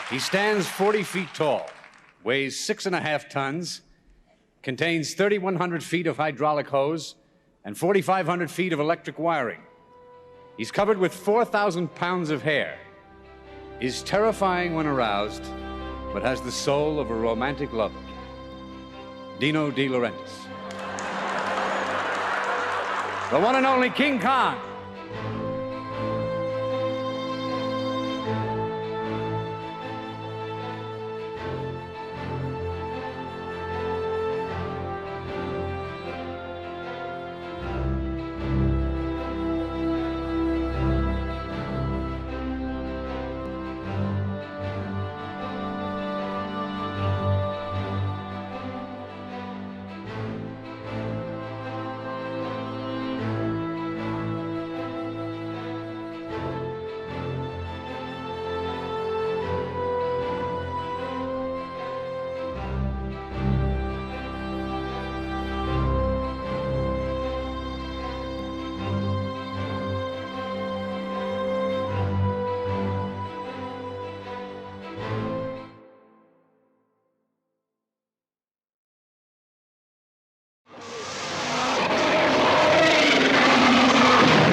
He stands 40 feet tall, weighs 6.5 tons, contains 3,100 feet of hydraulic hose and 4,500 feet of electric wiring. He's covered with 4,000 pounds of hair, is terrifying when aroused, but has the soul of a romantic lover. Dino De Laurentiis. The one and only King Kong.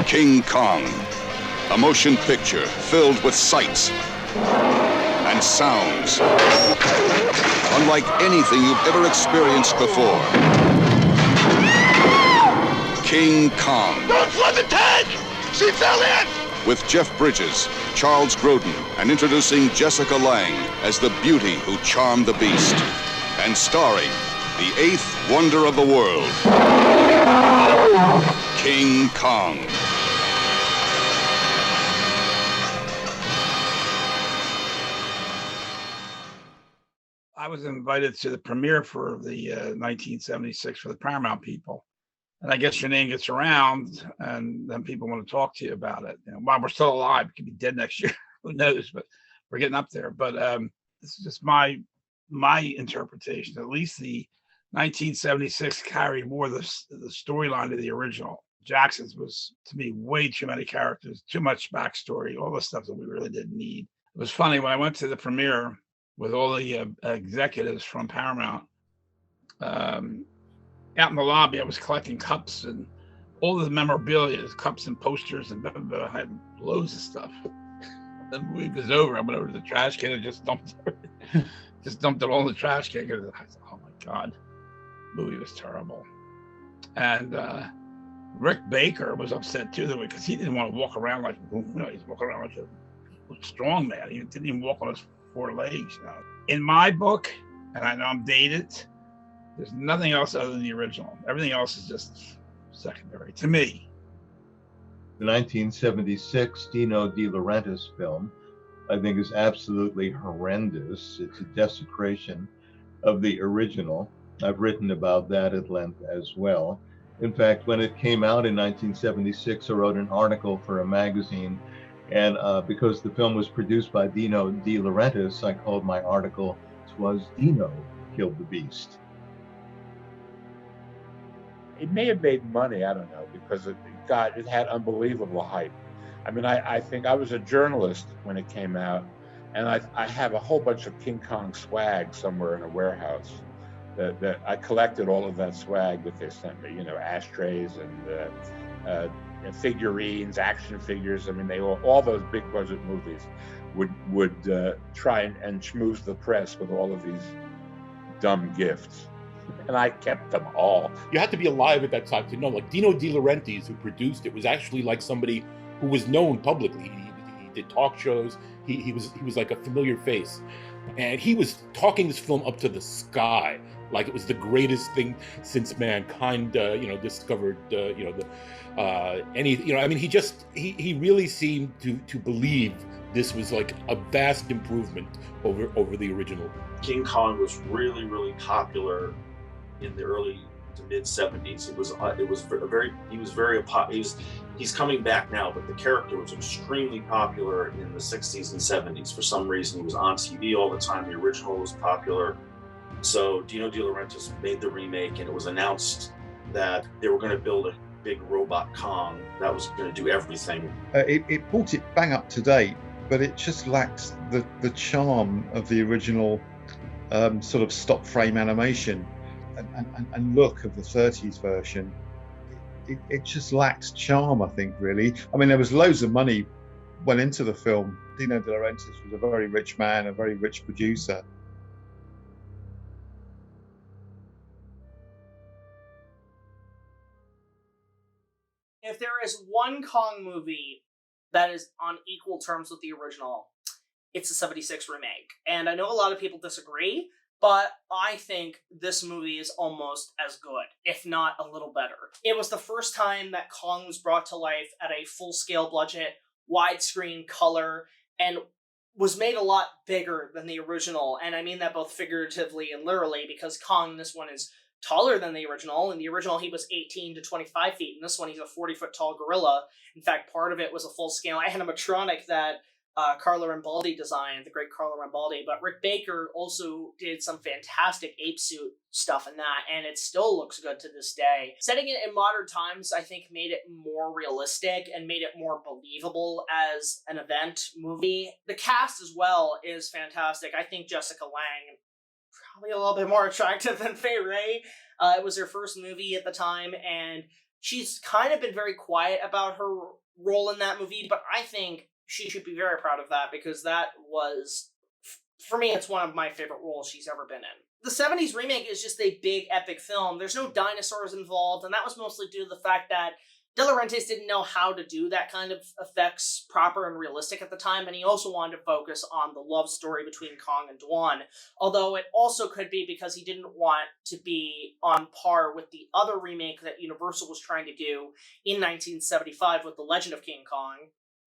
King Kong, a motion picture filled with sights and sounds unlike anything you've ever experienced before. King Kong. Don't flood the tank! She fell in! With Jeff Bridges, Charles Grodin, and introducing Jessica Lange as the beauty who charmed the beast. And starring the 8th wonder of the world, King Kong. I was invited to the premiere for the 1976 for the Paramount people. And I guess your name gets around and then people want to talk to you about it. You know, while we're still alive, we could be dead next year, who knows, but we're getting up there. But this is just my interpretation. At least the 1976 carried more the storyline of the original. Jackson's was, to me, way too many characters, too much backstory, all the stuff that we really didn't need. It was funny, when I went to the premiere with all the executives from Paramount, out in the lobby, I was collecting cups and all the memorabilia, cups and posters, and I had loads of stuff. The movie was over. I went over to the trash can and just dumped it. Just dumped it all in the trash can. I said, oh my God, the movie was terrible. And Rick Baker was upset too, because he didn't want to walk around like, you know, he's walking around like a strong man. He didn't even walk on his 4 legs. You know. In my book, and I know I'm dated, there's nothing else other than the original. Everything else is just secondary to me. The 1976 Dino De Laurentiis film, I think, is absolutely horrendous. It's a desecration of the original. I've written about that at length as well. In fact, when it came out in 1976, I wrote an article for a magazine, and because the film was produced by Dino De Laurentiis, I called my article, "'Twas Dino Killed the Beast." It may have made money, I don't know, because it had unbelievable hype. I mean, I think I was a journalist when it came out, and I have a whole bunch of King Kong swag somewhere in a warehouse. That I collected all of that swag that they sent me, you know, ashtrays and figurines, action figures. I mean, they all those big budget movies would try and schmooze the press with all of these dumb gifts. And I kept them all. You had to be alive at that time to know, like Dino De Laurentiis, who produced it, was actually like somebody who was known publicly. He did talk shows. He was like a familiar face, and he was talking this film up to the sky, like it was the greatest thing since mankind, discovered, I mean, he really seemed to believe this was like a vast improvement over the original. King Kong was really, really popular in the early to mid 70s. He's coming back now, but the character was extremely popular in the 60s and 70s. For some reason, he was on TV all the time. The original was popular. So Dino De Laurentiis made the remake, and it was announced that they were going to build a big robot Kong that was going to do everything. It brought it bang up to date but it just lacks the charm of the original sort of stop frame animation and look of the 30s version. It just lacks charm, I think, really. I mean, there was loads of money went into the film. Dino De Laurentiis was a very rich man, a very rich producer. If there is one Kong movie that is on equal terms with the original, it's the 76 remake. And I know a lot of people disagree, but I think this movie is almost as good, if not a little better. It was the first time that Kong was brought to life at a full-scale budget, widescreen color, and was made a lot bigger than the original. And I mean that both figuratively and literally, because Kong, this one, is taller than the original. In the original, he was 18 to 25 feet. In this one, he's a 40-foot tall gorilla. In fact, part of it was a full-scale animatronic that Carlo Rambaldi designed, the great Carlo Rambaldi. But Rick Baker also did some fantastic ape suit stuff in that, and it still looks good to this day. Setting it in modern times, I think, made it more realistic and made it more believable as an event movie. The cast as well is fantastic. I think Jessica Lange, probably a little bit more attractive than Fay Wray. It was her first movie at the time, and she's kind of been very quiet about her role in that movie, but I think she should be very proud of that, because that was, for me, it's one of my favorite roles she's ever been in. The 70s remake is just a big, epic film. There's no dinosaurs involved, and that was mostly due to the fact that De Laurentiis didn't know how to do that kind of effects proper and realistic at the time, and he also wanted to focus on the love story between Kong and Dwan, although it also could be because he didn't want to be on par with the other remake that Universal was trying to do in 1975 with The Legend of King Kong,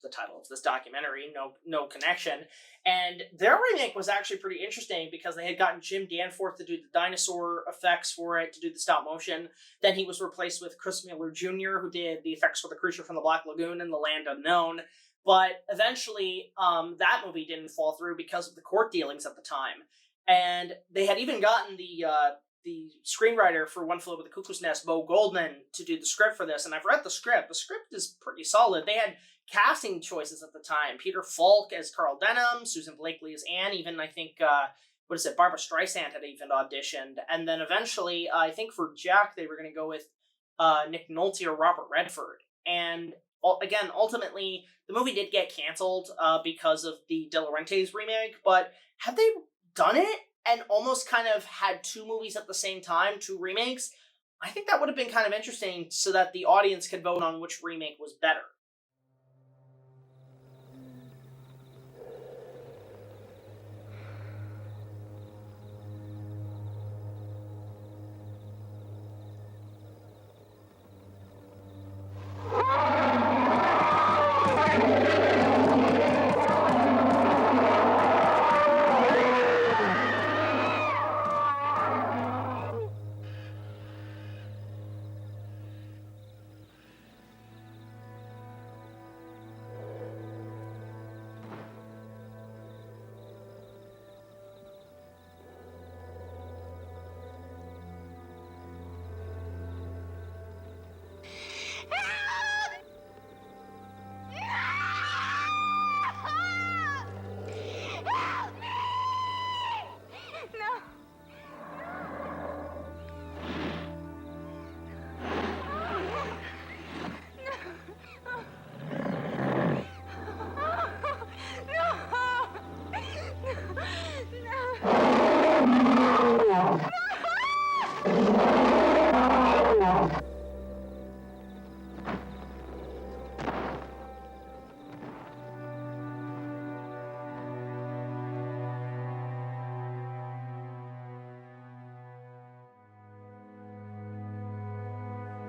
the title of this documentary, no connection. And their remake was actually pretty interesting because they had gotten Jim Danforth to do the dinosaur effects for it, to do the stop motion. Then he was replaced with Chris Miller Jr., who did the effects for The Creature from the Black Lagoon and The Land Unknown. But eventually, that movie didn't fall through because of the court dealings at the time. And they had even gotten the screenwriter for One Flew Over the Cuckoo's Nest, Bo Goldman, to do the script for this. And I've read the script. The script is pretty solid. They had casting choices at the time. Peter Falk as Carl Denham, Susan Blakely as Anne, even I think, Barbara Streisand had even auditioned. And then eventually, I think for Jack, they were going to go with Nick Nolte or Robert Redford. And again, ultimately, the movie did get canceled because of the De Laurentiis remake, but had they done it and almost kind of had two movies at the same time, two remakes, I think that would have been kind of interesting so that the audience could vote on which remake was better.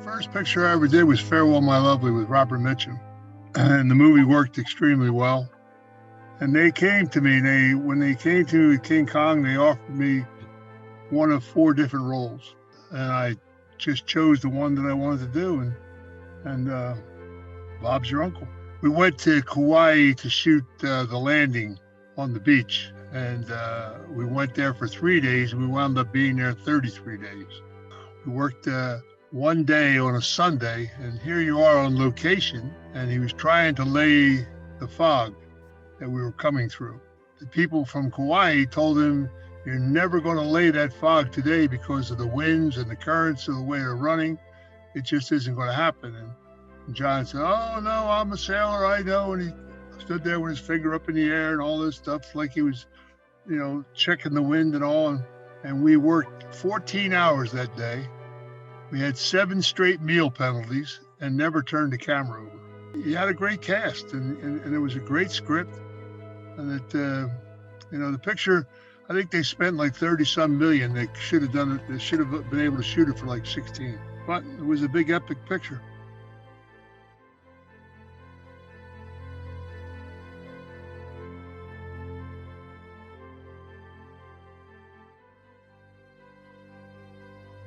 First picture I ever did was Farewell My Lovely with Robert Mitchum, and the movie worked extremely well. And they came to me, when they came to King Kong, they offered me one of 4 different roles, and I just chose the one that I wanted to do, and Bob's your uncle. We went to Kauai to shoot the landing on the beach, and we went there for 3 days, and we wound up being there 33 days. We worked one day on a Sunday, and here you are on location, and he was trying to lay the fog. that we were coming through. The people from Kauai told him, "You're never going to lay that fog today because of the winds and the currents of the way they're running. It just isn't going to happen." And John said, "Oh, no, I'm a sailor, I know." And he stood there with his finger up in the air and all this stuff, like he was, checking the wind and all. And we worked 14 hours that day. We had 7 straight meal penalties and never turned the camera over. He had a great cast, and it was a great script. And the picture, I think they spent like 30-some million. They should have done it. They should have been able to shoot it for like 16. But it was a big epic picture.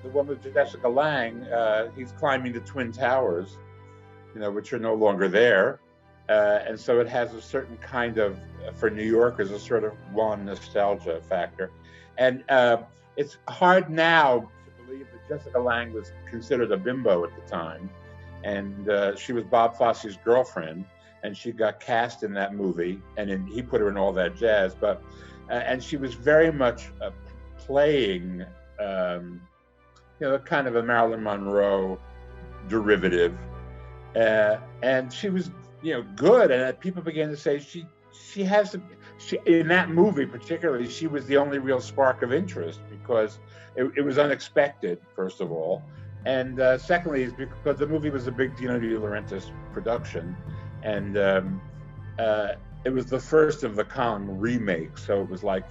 The one with Jessica Lange, he's climbing the Twin Towers, which are no longer there. And so it has a certain kind of, for New Yorkers, a sort of one nostalgia factor. And it's hard now to believe that Jessica Lange was considered a bimbo at the time. And she was Bob Fosse's girlfriend, and she got cast in that movie, and then he put her in All That Jazz. But and she was very much playing kind of a Marilyn Monroe derivative. And she was, good. And people began to say she in that movie particularly, she was the only real spark of interest because it was unexpected, first of all. And secondly, is because the movie was a big Dino De Laurentiis production. And it was the first of the Kong remake. So it was like,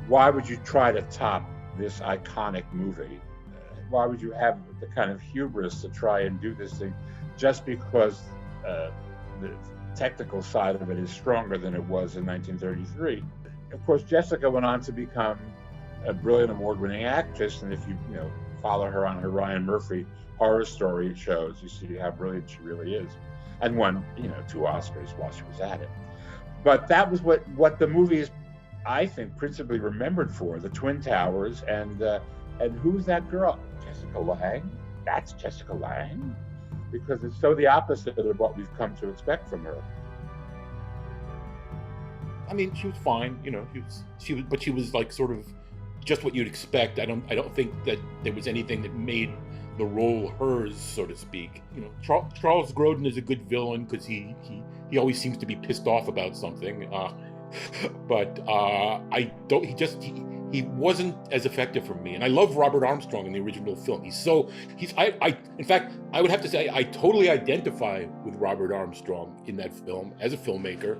why would you try to top this iconic movie? Why would you have the kind of hubris to try and do this thing just because the technical side of it is stronger than it was in 1933? Of course, Jessica went on to become a brilliant award-winning actress, and if you follow her on her Ryan Murphy horror story shows, you see how brilliant she really is, and won 2 Oscars while she was at it. But that was what the movie is, I think, principally remembered for: the Twin Towers and who's that girl? Jessica Lange? That's Jessica Lange? Because it's so the opposite of what we've come to expect from her. I mean, she was fine, but she was like sort of just what you'd expect. I don't think that there was anything that made the role hers, so to speak. Charles Grodin is a good villain because he always seems to be pissed off about something. But he wasn't as effective for me. And I love Robert Armstrong in the original film. In fact, I would have to say I totally identify with Robert Armstrong in that film as a filmmaker.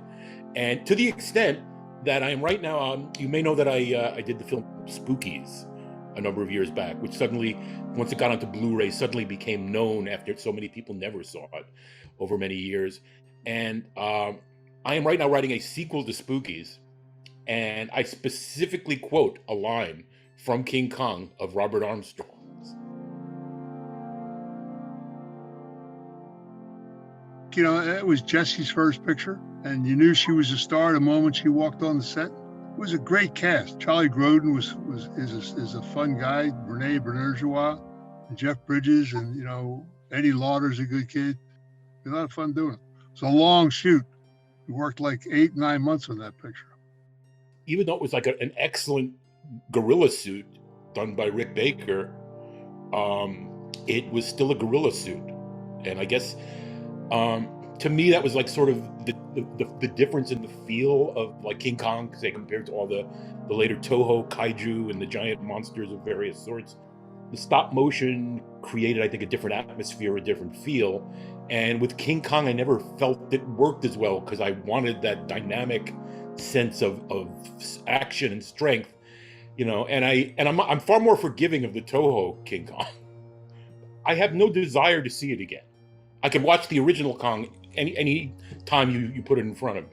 And to the extent that I am right now, you may know that I did the film Spookies a number of years back, which suddenly, once it got onto Blu-ray, suddenly became known after so many people never saw it over many years. And I am right now writing a sequel to Spookies, and I specifically quote a line from King Kong of Robert Armstrong's. It was Jessie's first picture, and you knew she was a star the moment she walked on the set. It was a great cast. Charlie Grodin is a fun guy. Renee Bernerjois, and Jeff Bridges, and Eddie Lauder's a good kid. It was a lot of fun doing it. It's a long shoot. We worked like 8-9 months on that picture. Even though it was like an excellent gorilla suit done by Rick Baker, it was still a gorilla suit. And I guess, to me, that was like sort of the difference in the feel of like King Kong, say, compared to all the later Toho kaiju and the giant monsters of various sorts. The stop motion created, I think, a different atmosphere, a different feel. And with King Kong, I never felt it worked as well because I wanted that dynamic sense of action and strength, and I'm far more forgiving of the Toho King Kong. I have no desire to see it again. I can watch the original Kong any time you put it in front of me.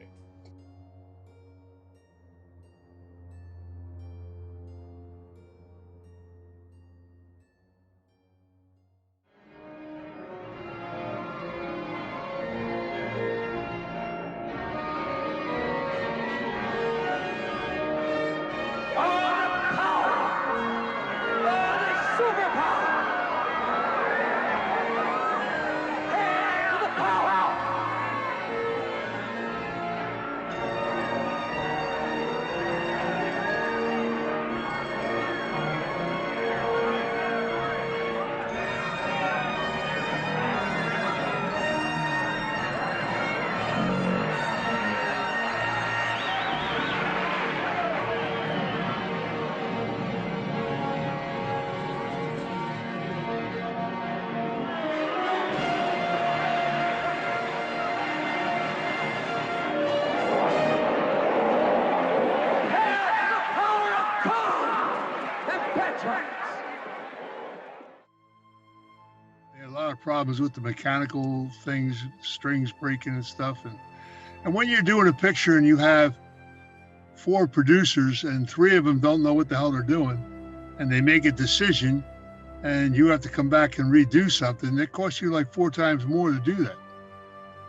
problems with the mechanical things, strings breaking and stuff. And when you're doing a picture and you have 4 producers and 3 of them don't know what the hell they're doing, and they make a decision and you have to come back and redo something, it costs you like 4 times more to do that.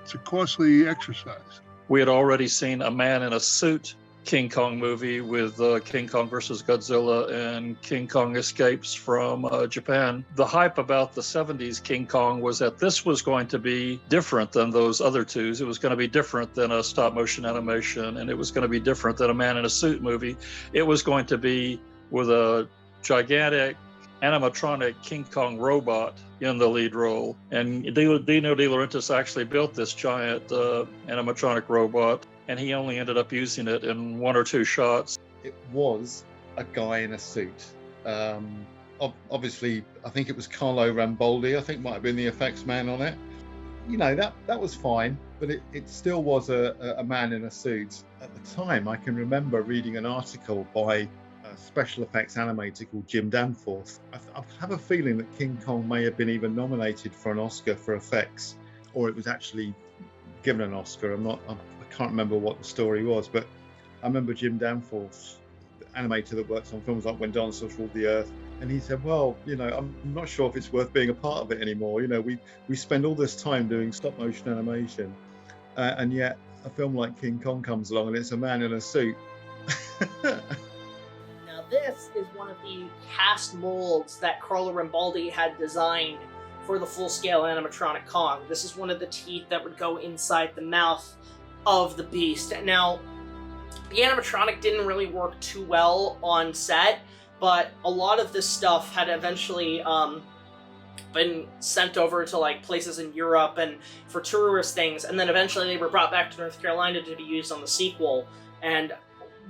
It's a costly exercise. We had already seen a man in a suit King Kong movie with King Kong versus Godzilla and King Kong Escapes from Japan. The hype about the 70s King Kong was that this was going to be different than those other twos. It was going to be different than a stop motion animation, and it was going to be different than a man in a suit movie. It was going to be with a gigantic animatronic King Kong robot in the lead role. And Dino De Laurentiis actually built this giant animatronic robot, and he only ended up using it in 1 or 2 shots. It was a guy in a suit. Obviously, I think it was Carlo Rambaldi, I think might have been the effects man on it. You know, that was fine, but it still was a man in a suit. At the time, I can remember reading an article by a special effects animator called Jim Danforth. I have a feeling that King Kong may have been even nominated for an Oscar for effects, or it was actually given an Oscar. I can't remember what the story was, but I remember Jim Danforth, the animator that works on films like When Dinosaurs Ruled the Earth, and he said, well, you know, I'm not sure if it's worth being a part of it anymore. You know, we spend all this time doing stop motion animation, and yet a film like King Kong comes along and it's a man in a suit. Now this is one of the cast molds that Carlo Rambaldi had designed for the full-scale animatronic Kong. This is one of the teeth that would go inside the mouth of the beast. Now, the animatronic didn't really work too well on set, but a lot of this stuff had eventually been sent over to like places in Europe and for tourist things, and then eventually they were brought back to North Carolina to be used on the sequel. And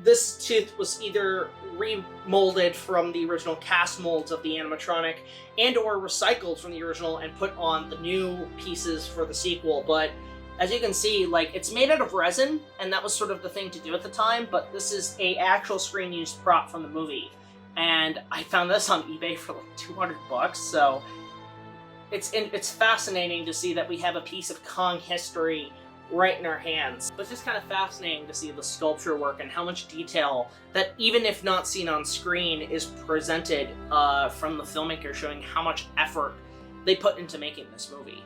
this tooth was either remolded from the original cast molds of the animatronic and or recycled from the original and put on the new pieces for the sequel. But as you can see, like, it's made out of resin, and that was sort of the thing to do at the time, but this is a actual screen-used prop from the movie. And I found this on eBay for like $200, so it's fascinating to see that we have a piece of Kong history right in our hands. But it's just kind of fascinating to see the sculpture work and how much detail that, even if not seen on screen, is presented from the filmmaker, showing how much effort they put into making this movie.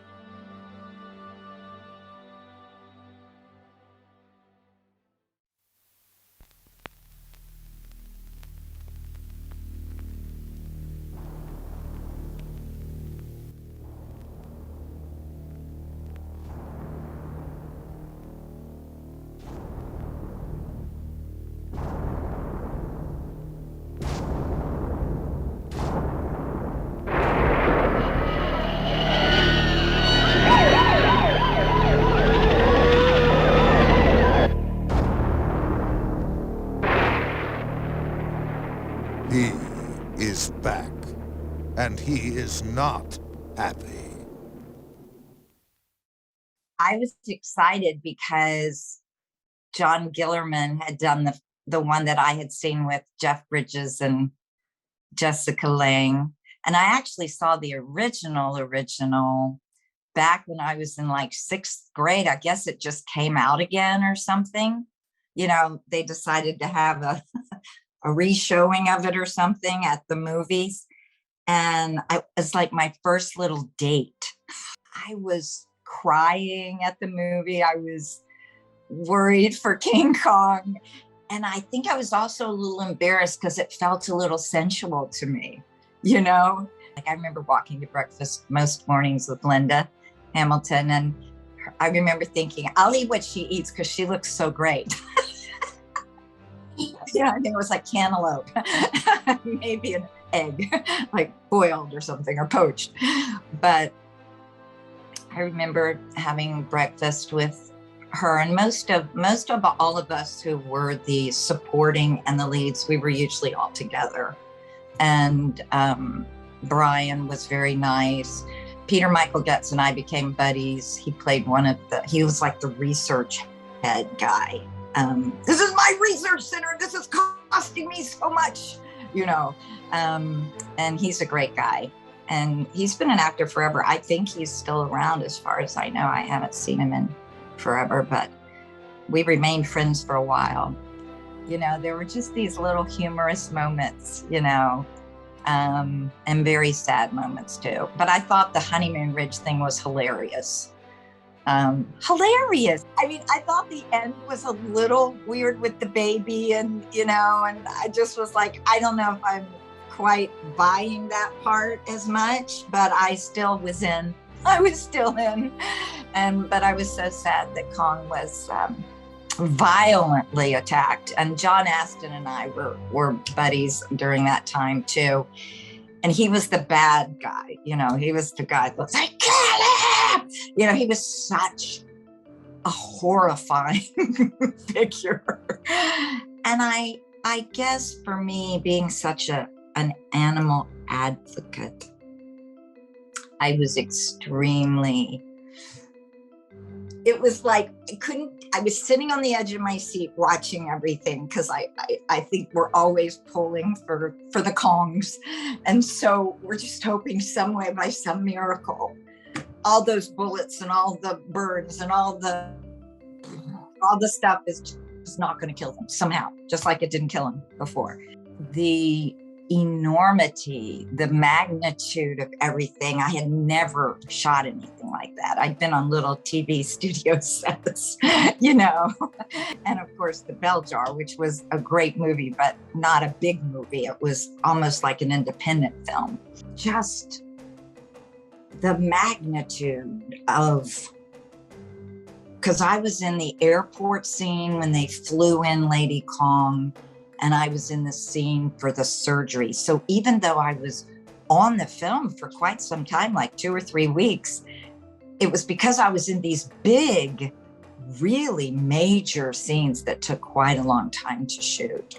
He is back, and he is not happy. I was excited because John Gillerman had done the one that I had seen with Jeff Bridges and Jessica Lange. And I actually saw the original back when I was in like 6th grade. I guess it just came out again or something. You know, they decided to have a re-showing of it or something at the movies. And it was like my first little date. I was crying at the movie. I was worried for King Kong. And I think I was also a little embarrassed because it felt a little sensual to me, you know? Like, I remember walking to breakfast most mornings with Linda Hamilton, and I remember thinking, I'll eat what she eats because she looks so great. Yeah, I think it was like cantaloupe, maybe an egg, like boiled or something, or poached. But I remember having breakfast with her, and most of all of us who were the supporting and the leads, we were usually all together. And Brian was very nice. Peter Michael Getz and I became buddies. He played he was like the research head guy. This is my research center. This is costing me so much, you know. And he's a great guy. And he's been an actor forever. I think he's still around as far as I know. I haven't seen him in forever, but we remained friends for a while. You know, there were just these little humorous moments, you know, and very sad moments too. But I thought the Honeymoon Ridge thing was hilarious. Hilarious. I mean, I thought the end was a little weird with the baby and, you know, and I just was like, I don't know if I'm quite buying that part as much, but I still was in. I was still in. But I was so sad that Kong was violently attacked. And John Astin and I were buddies during that time too. And he was the bad guy, you know, he was the guy that was like, kill him! You know, he was such a horrifying figure. And I guess for me, being such an animal advocate, I was extremely, it was like, I was sitting on the edge of my seat watching everything because I think we're always pulling for the Kongs. And so we're just hoping some way by some miracle, all those bullets and all the burns and all the stuff is just not going to kill them somehow, just like it didn't kill him before. The enormity, the magnitude of everything. I had never shot anything like that. I'd been on little TV studio sets, you know, and of course the Bell Jar, which was a great movie, but not a big movie. It was almost like an independent film. Just the magnitude of, because I was in the airport scene when they flew in Lady Kong, and I was in the scene for the surgery. So even though I was on the film for quite some time, like 2 or 3 weeks, it was because I was in these big, really major scenes that took quite a long time to shoot.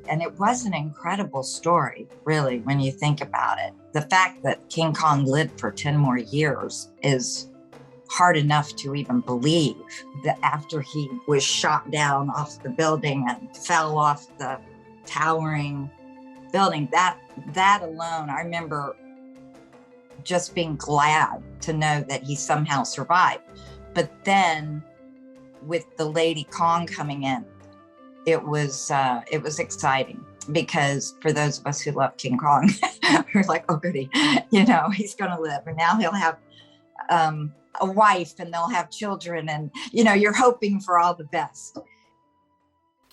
And it was an incredible story, really, when you think about it. The fact that King Kong lived for 10 more years is hard enough to even believe, that after he was shot down off the building and fell off the towering building, that alone, I remember just being glad to know that he somehow survived. But then with the Lady Kong coming in, it was exciting, because for those of us who love King Kong, we're like, oh goody, you know, he's gonna live, and now he'll have a wife and they'll have children, and you know, you're hoping for all the best.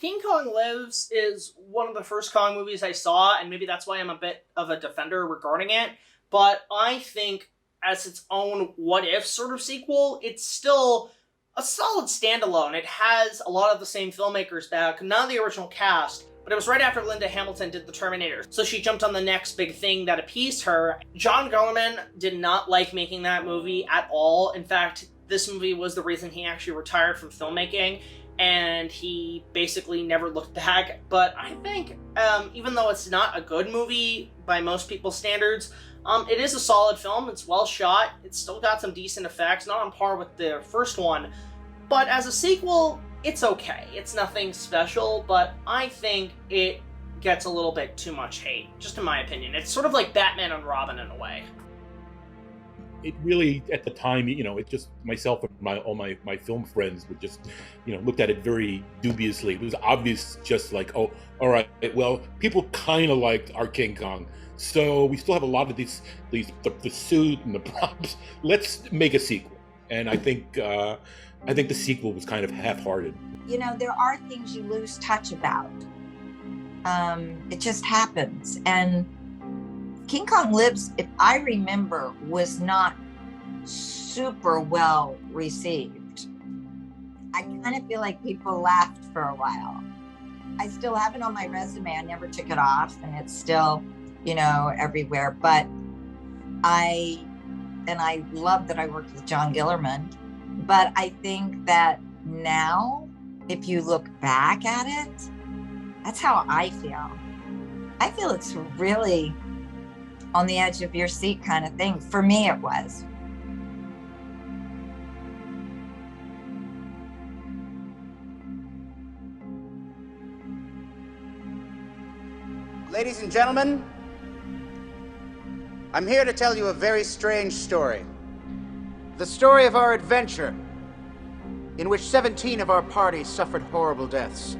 King Kong Lives is one of the first Kong movies I saw, and maybe that's why I'm a bit of a defender regarding it, but I think as its own what if sort of sequel, it's still a solid standalone. It has a lot of the same filmmakers back, not the original cast, but it was right after Linda Hamilton did The Terminator, so she jumped on the next big thing that appeased her. John Guillermin did not like making that movie at all. In fact, this movie was the reason he actually retired from filmmaking, and he basically never looked back. But I think, even though it's not a good movie by most people's standards, it is a solid film. It's well shot. It's still got some decent effects, not on par with the first one. But as a sequel, it's okay. It's nothing special, but I think it gets a little bit too much hate, just in my opinion. It's sort of like Batman and Robin in a way. It really, at the time, you know, it just, myself and all my film friends would just, you know, looked at it very dubiously. It was obvious, just like, oh, all right, well, people kind of liked our King Kong, so we still have a lot of the suit and the props. Let's make a sequel. And I think the sequel was kind of half-hearted. You know, there are things you lose touch about. It just happens. And King Kong Lives, if I remember, was not super well received. I kind of feel like people laughed for a while. I still have it on my resume. I never took it off, and it's still, you know, everywhere. But I love that I worked with John Guillermin. But I think that now, if you look back at it, that's how I feel. I feel it's really on the edge of your seat kind of thing. For me, it was. Ladies and gentlemen, I'm here to tell you a very strange story. The story of our adventure, in which 17 of our party suffered horrible deaths.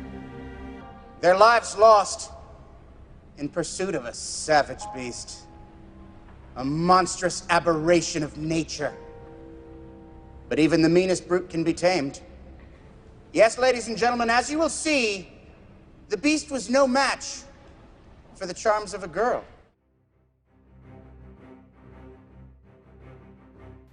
Their lives lost in pursuit of a savage beast. A monstrous aberration of nature. But even the meanest brute can be tamed. Yes, ladies and gentlemen, as you will see, the beast was no match for the charms of a girl.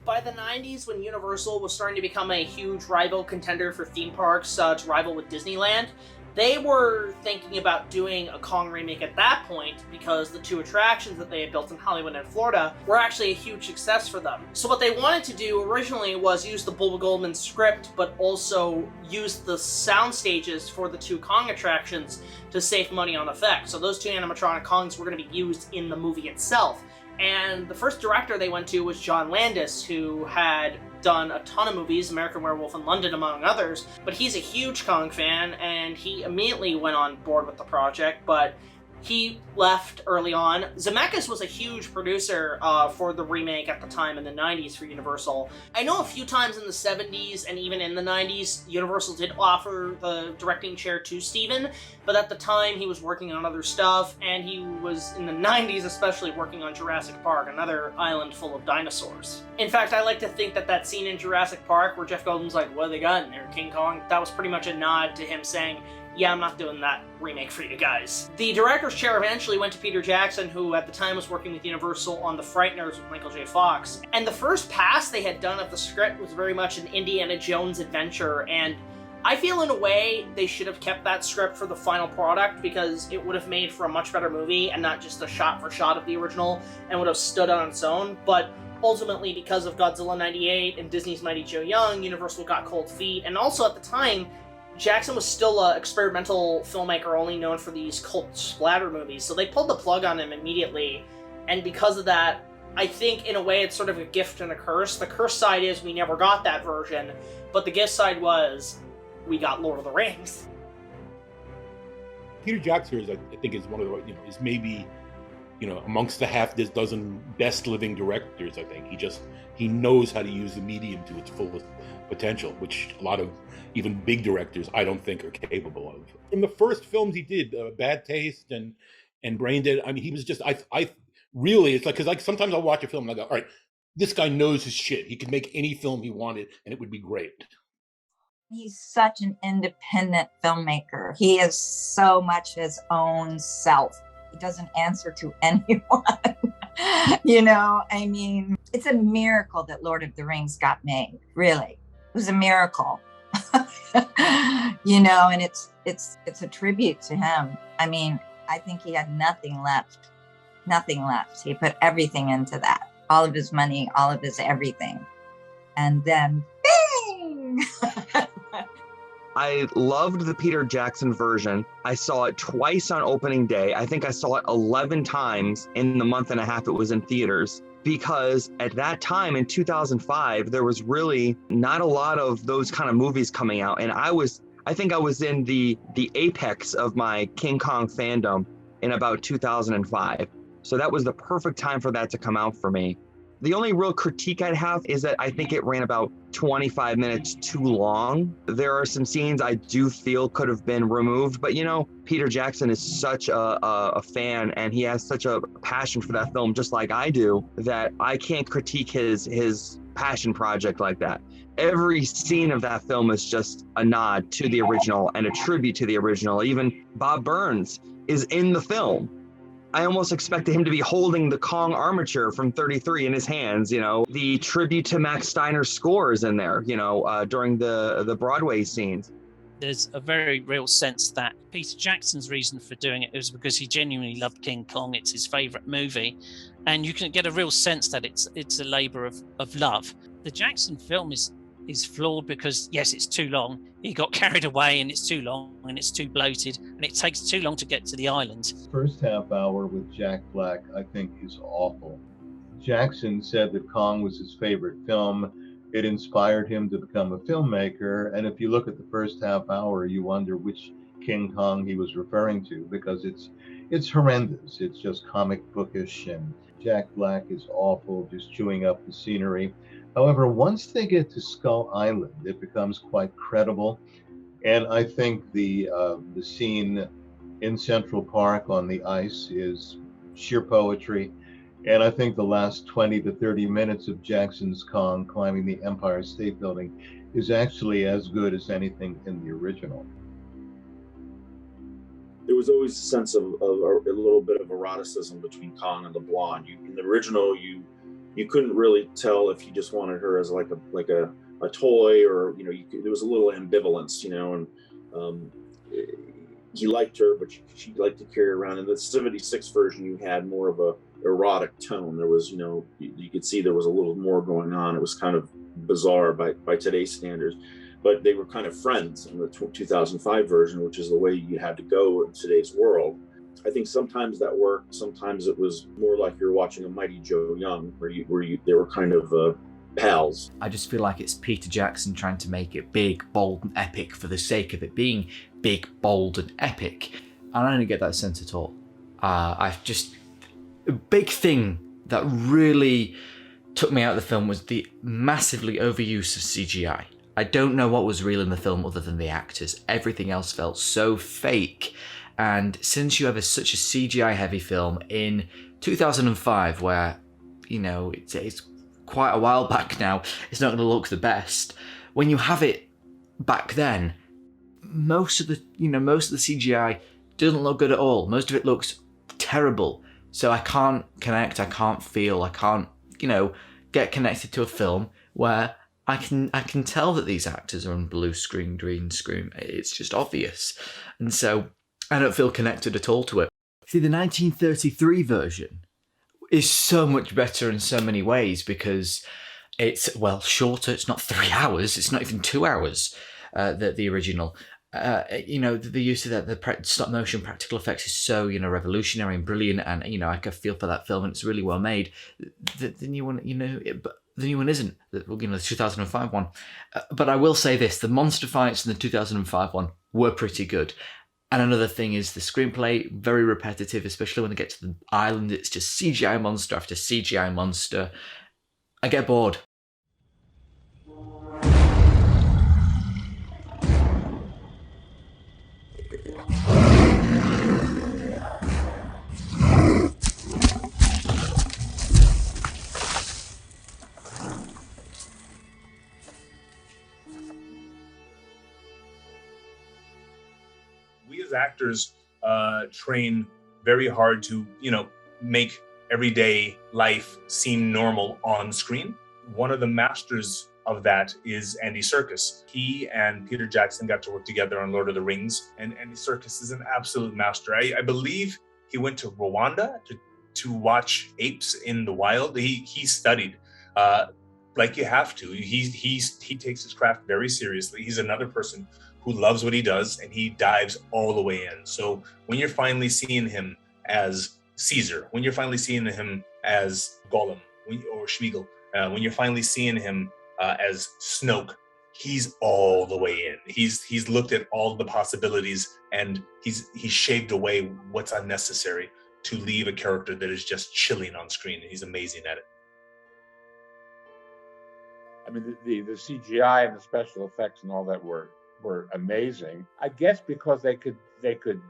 By the 90s, when Universal was starting to become a huge rival contender for theme parks to rival with Disneyland, they were thinking about doing a Kong remake at that point because the two attractions that they had built in Hollywood and Florida were actually a huge success for them. So what they wanted to do originally was use the Bubba Goldman script, but also use the sound stages for the two Kong attractions to save money on effects. So those two animatronic Kongs were going to be used in the movie itself. And the first director they went to was John Landis, who had done a ton of movies, American Werewolf in London among others, but he's a huge Kong fan, and he immediately went on board with the project, but he left early on. Zemeckis was a huge producer for the remake at the time in the 90s for Universal. I know a few times in the 70s and even in the 90s, Universal did offer the directing chair to Steven, but at the time he was working on other stuff, and he was, in the 90s especially, working on Jurassic Park, another island full of dinosaurs. In fact, I like to think that that scene in Jurassic Park where Jeff Goldblum's like, what have they got in there, King Kong? That was pretty much a nod to him saying, yeah, I'm not doing that remake for you guys. The director's chair eventually went to Peter Jackson, who at the time was working with Universal on The Frighteners with Michael J. Fox. And the first pass they had done of the script was very much an Indiana Jones adventure, and I feel in a way they should have kept that script for the final product because it would have made for a much better movie and not just a shot for shot of the original and would have stood on its own. But ultimately, because of Godzilla 98 and Disney's Mighty Joe Young, Universal got cold feet, and also at the time, Jackson was still an experimental filmmaker only known for these cult splatter movies, so they pulled the plug on him immediately, and because of that, I think in a way it's sort of a gift and a curse. The curse side is we never got that version, but the gift side was we got Lord of the Rings. Peter Jackson is, I think, is one of the, is maybe, amongst the half dozen best living directors. I think he knows how to use the medium to its fullest potential, which a lot of even big directors I don't think are capable of. In the first films he did, Bad Taste and Brain Dead, I mean, he was just, I really, it's like, because like sometimes I'll watch a film and I go, all right, this guy knows his shit. He could make any film he wanted and it would be great. He's such an independent filmmaker. He is so much his own self. He doesn't answer to anyone. I mean, it's a miracle that Lord of the Rings got made, really. It was a miracle. And it's a tribute to him. I mean, I think he had nothing left. He put everything into that. All of his money, all of his everything. And then, bing! I loved the Peter Jackson version. I saw it twice on opening day. I think I saw it 11 times in the month and a half it was in theaters. Because at that time in 2005, there was really not a lot of those kind of movies coming out. And I think I was in the apex of my King Kong fandom in about 2005. So that was the perfect time for that to come out for me. The only real critique I'd have is that I think it ran about 25 minutes too long. There are some scenes I do feel could have been removed, but Peter Jackson is such a fan and he has such a passion for that film, just like I do, that I can't critique his passion project like that. Every scene of that film is just a nod to the original and a tribute to the original. Even Bob Burns is in the film. I almost expected him to be holding the Kong armature from 33 in his hands, The tribute to Max Steiner's score is in there, during the Broadway scenes. There's a very real sense that Peter Jackson's reason for doing it was because he genuinely loved King Kong. It's his favorite movie. And you can get a real sense that it's a labor of love. The Jackson film is flawed because, yes, it's too long. He got carried away and it's too long and it's too bloated and it takes too long to get to the island. First half hour with Jack Black, I think, is awful. Jackson said that Kong was his favorite film. It inspired him to become a filmmaker. And if you look at the first half hour, you wonder which King Kong he was referring to, because it's horrendous. It's just comic bookish, and Jack Black is awful, just chewing up the scenery. However, once they get to Skull Island, it becomes quite credible. And I think the scene in Central Park on the ice is sheer poetry. And I think the last 20 to 30 minutes of Jackson's Kong climbing the Empire State Building is actually as good as anything in the original. There was always a sense of a little bit of eroticism between Kong and the blonde. In the original, you couldn't really tell if you just wanted her as like a toy, or there was a little ambivalence, and he liked her, but she liked to carry around. In the '76 version, you had more of a erotic tone. There was, you could see there was a little more going on. It was kind of bizarre by today's standards, but they were kind of friends in the 2005 version, which is the way you had to go in today's world. I think sometimes that worked. Sometimes it was more like you're watching a Mighty Joe Young, where they were kind of pals. I just feel like it's Peter Jackson trying to make it big, bold, and epic for the sake of it being big, bold, and epic. And I don't get that sense at all. A big thing that really took me out of the film was the massively overuse of CGI. I don't know what was real in the film other than the actors. Everything else felt so fake. And since you have such a CGI heavy film in 2005, where, it's quite a while back now, it's not going to look the best. When you have it back then, most of the CGI doesn't look good at all. Most of it looks terrible. So I can't connect, I can't feel, I can't, get connected to a film where I can tell that these actors are on blue screen, green screen. It's just obvious. And so I don't feel connected at all to it. See, the 1933 version is so much better in so many ways, because it's, shorter. It's not 3 hours. It's not even 2 hours, the original. The use of the stop motion practical effects is so, revolutionary and brilliant. And, I can feel for that film, and it's really well made. The new one, the new one isn't, the 2005 one. But I will say this, the monster fights in the 2005 one were pretty good. And another thing is the screenplay, very repetitive, especially when they get to the island. It's just CGI monster after CGI monster. I get bored. We as actors train very hard to, make everyday life seem normal on screen. One of the masters of that is Andy Serkis. He and Peter Jackson got to work together on Lord of the Rings, and Andy Serkis is an absolute master. I believe he went to Rwanda to watch apes in the wild. He studied, like you have to. He takes his craft very seriously. He's another person who loves what he does, and he dives all the way in. So when you're finally seeing him as Caesar, when you're finally seeing him as Gollum or Schmeagol, when you're finally seeing him as Snoke, he's all the way in. He's looked at all the possibilities, and he's shaved away what's unnecessary to leave a character that is just chilling on screen. And he's amazing at it. I mean, the CGI and the special effects and all that were amazing. I guess because they could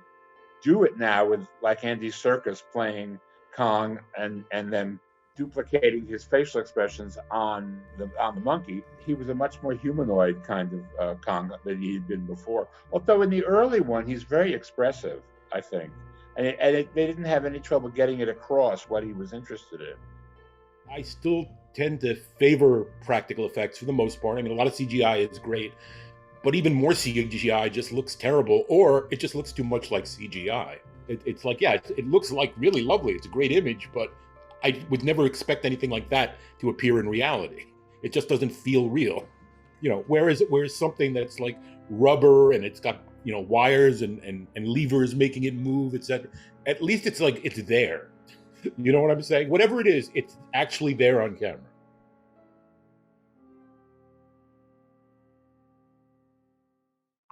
do it now with, like, Andy Serkis playing Kong and then duplicating his facial expressions on the monkey. He was a much more humanoid kind of Kong than he had been before. Although in the early one, he's very expressive, I think. And they didn't have any trouble getting it across what he was interested in. I still tend to favor practical effects for the most part. I mean, a lot of CGI is great, but even more CGI just looks terrible, or it just looks too much like CGI. It's like, yeah, it looks like really lovely. It's a great image, but I would never expect anything like that to appear in reality. It just doesn't feel real, whereas something that's like rubber and it's got, wires and levers making it move, etc. At least it's like, it's there. You know what I'm saying? Whatever it is, it's actually there on camera.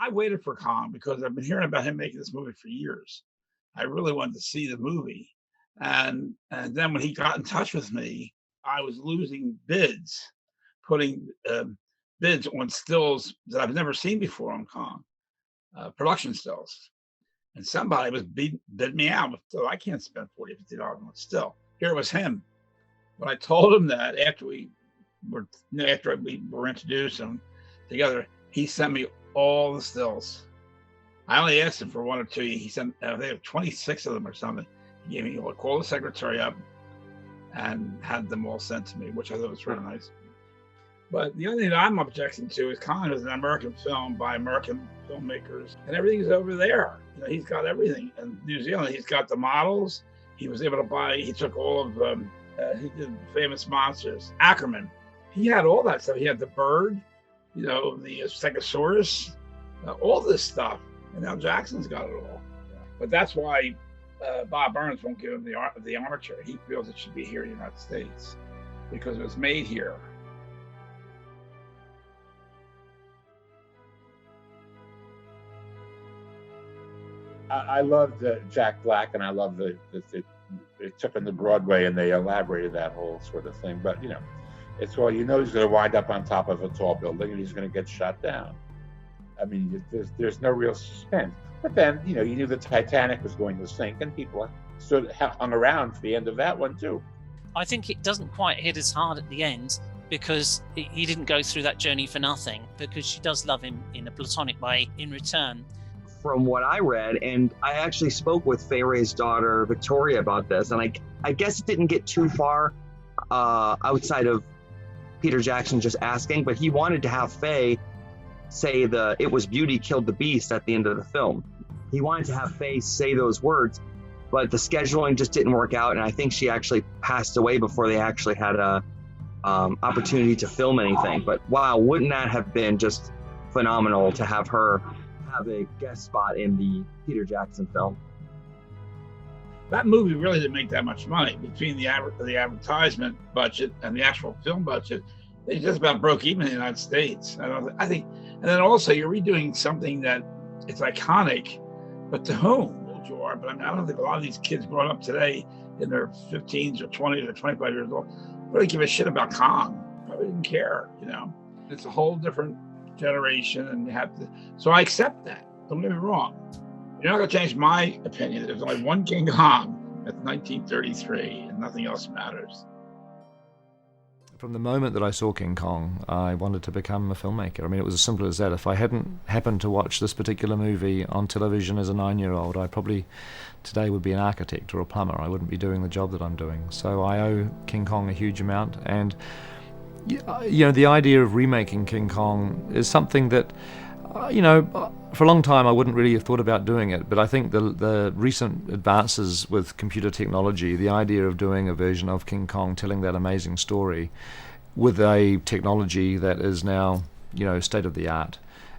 I waited for Kong because I've been hearing about him making this movie for years. I really wanted to see the movie. And then when he got in touch with me, I was losing bids, putting bids on stills that I've never seen before on Kong, production stills. And somebody was bid me out. So I can't spend $40, $50 on a still. Here was him. When I told him that after we were introduced and together, he sent me all the stills. I only asked him for one or two. He sent, they have 26 of them or something. He gave me, called the secretary up and had them all sent to me, which I thought was really nice. But the only thing that I'm objecting to is Kong is an American film by American filmmakers, and everything's over there. You know, he's got everything. In New Zealand, he's got the models. He was able to buy, he took all of he did Famous Monsters. Ackerman, he had all that stuff. He had the bird, you know, the Stegosaurus, all this stuff. And now Jackson's got it all. But that's why Bob Burns won't give him the armature. He feels it should be here in the United States because it was made here. I loved Jack Black, and I love that they took him to Broadway and they elaborated that whole sort of thing. But, you know, it's all, you know, he's going to wind up on top of a tall building and he's going to get shot down. I mean, there's no real suspense. But then, you know, you knew the Titanic was going to sink, and people hung around for the end of that one too. I think it doesn't quite hit as hard at the end because he didn't go through that journey for nothing, because she does love him in a platonic way in return. From what I read, and I actually spoke with Fay Wray's daughter, Victoria, about this, and I guess it didn't get too far outside of Peter Jackson just asking, but he wanted to have Fay say it was beauty killed the beast at the end of the film. He wanted to have Fay say those words, but the scheduling just didn't work out, and I think she actually passed away before they actually had a opportunity to film anything. But wow, wouldn't that have been just phenomenal to have her have a guest spot in the Peter Jackson film? That movie really didn't make that much money. Between the advertisement budget and the actual film budget, they just about broke even in the United States. I think, and then also you're redoing something that it's iconic, but to whom? Well, you are, but I mean, I don't think a lot of these kids growing up today in their 15s or 20s or 25 years old really give a shit about Kong. Probably didn't care, you know. It's a whole different generation, and you have to. So I accept that. Don't get me wrong. You're not going to change my opinion. There's only one King Kong. That's 1933, and nothing else matters. From the moment that I saw King Kong, I wanted to become a filmmaker. I mean, it was as simple as that. If I hadn't happened to watch this particular movie on television as a 9-year-old, I probably today would be an architect or a plumber. I wouldn't be doing the job that I'm doing. So I owe King Kong a huge amount. And, you know, the idea of remaking King Kong is something that, you know, for a long time I wouldn't really have thought about doing it, but I think the recent advances with computer technology, the idea of doing a version of King Kong telling that amazing story with a technology that is now, you know, state of the art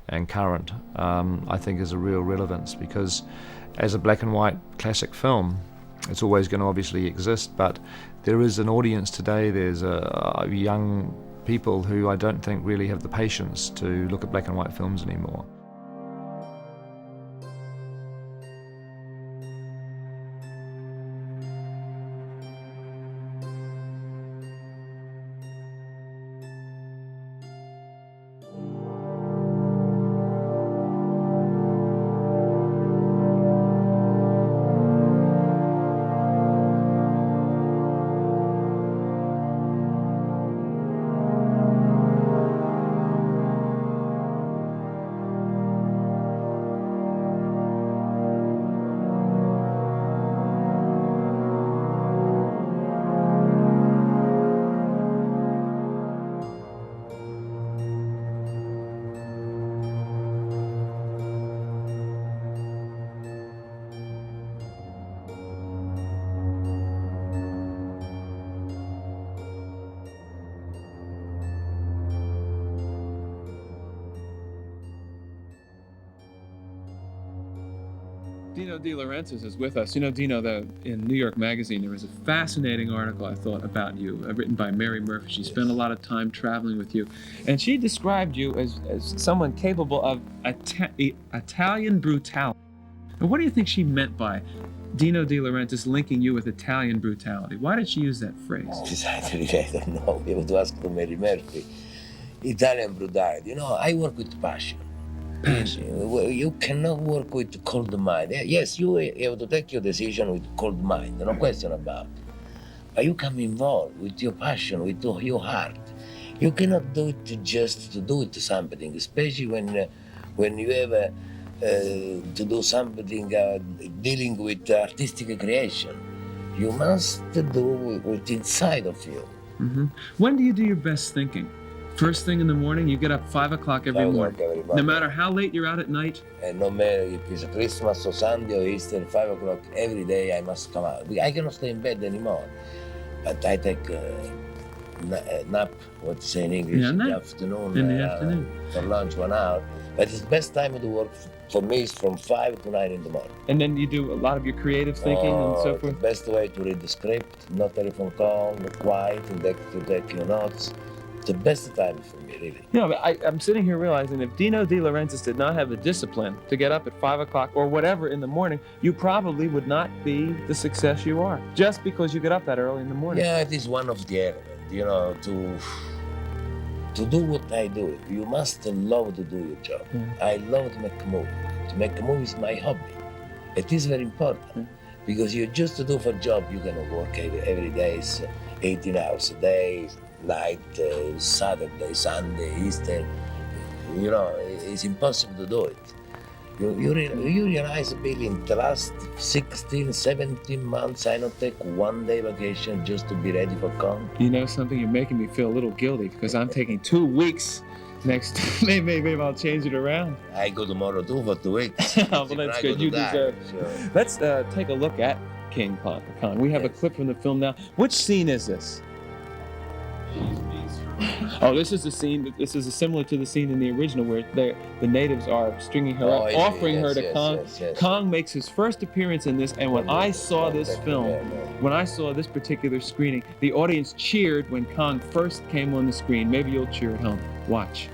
and current, I think is a real relevance, because as a black and white classic film, it's always going to obviously exist, but there is an audience today, there's a young people who I don't think really have the patience to look at black and white films anymore. Dino De Laurentiis is with us. You know, Dino, in New York Magazine, there was a fascinating article, I thought, about you, written by Mary Murphy. She spent a lot of time traveling with you. And she described you as someone capable of Italian brutality. And what do you think she meant by Dino De Laurentiis linking you with Italian brutality? Why did she use that phrase? Precisely, I don't know. You have to ask to Mary Murphy. Italian brutality. You know, I work with passion. You cannot work with cold mind. Yes, you have to take your decision with cold mind, no question about it. But you come involved with your passion, with your heart. You cannot do it just to do it something, especially when you have to do something dealing with artistic creation. You must do it inside of you. Mm-hmm. When do you do your best thinking? First thing in the morning, you get up 5 o'clock every morning. No matter how late you're out at night? No matter if it's Christmas or Sunday or Easter, 5 o'clock every day I must come out. I cannot stay in bed anymore. But I take a nap, what to say in English, in the afternoon. In the afternoon. For lunch, 1 hour. But it's the best time to work for me is from 5 to 9 in the morning. And then you do a lot of your creative thinking and so forth? The best way to read the script, no telephone call, quiet, and to take your notes. The best time for me, really. You know, I'm sitting here realizing if Dino De Laurentiis did not have the discipline to get up at 5 o'clock or whatever in the morning, you probably would not be the success you are, just because you get up that early in the morning. Yeah, it is one of the elements, you know, to do what I do. You must love to do your job. I love to make a movie. To make a movie is my hobby. It is very important because you just to do for a job, you cannot work every day, 18 hours a day. Night, Saturday, Sunday, Easter, you know, it's impossible to do it. You realize, Billy, in the last 16, 17 months, I don't take 1 day vacation just to be ready for Kong. You know something, you're making me feel a little guilty because I'm taking 2 weeks next. Maybe I'll change it around. I go tomorrow too for 2 weeks. Well, that's good, you deserve it. Sure. Let's take a look at King Kong. We have a clip from the film now. Which scene is this? Oh, this is the scene. This is similar to the scene in the original where the natives are stringing her up, offering her to Kong. Yes. Kong makes his first appearance in this, and when I saw this film, when I saw this particular screening, the audience cheered when Kong first came on the screen. Maybe you'll cheer at home. Watch.